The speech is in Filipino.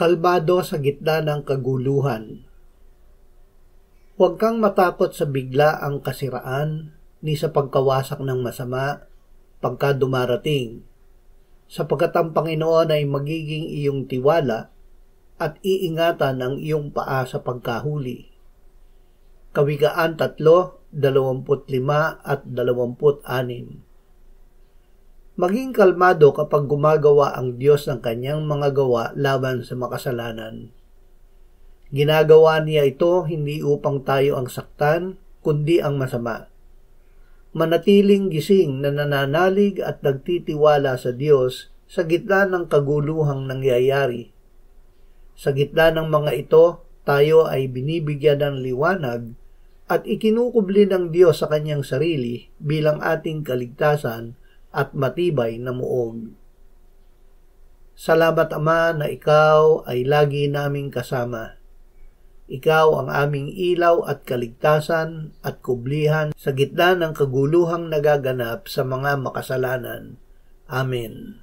Kalmado sa gitna ng kaguluhan. Huwag kang matakot sa biglaang kasiraan, ni sa pagkawasak ng masama, pagka dumarating, sapagkat ang Panginoon ay magiging iyong tiwala at iingatan ang iyong paa sa pagkahuli. Kawikaan 3:25 at 26. Maging kalmado kapag gumagawa ang Diyos ng kanyang mga gawa laban sa makasalanan. Ginagawa niya ito hindi upang tayo ang saktan, kundi ang masama. Manatiling gising na nananalig at nagtitiwala sa Diyos sa gitna ng kaguluhang nangyayari. Sa gitna ng mga ito, tayo ay binibigyan ng liwanag at ikinukubli ng Diyos sa kanyang sarili bilang ating kaligtasan at matibay na muog. Salamat Ama na Ikaw ay lagi naming kasama. Ikaw ang aming ilaw at kaligtasan at kublihan sa gitna ng kaguluhang nagaganap sa mga makasalanan. Amen.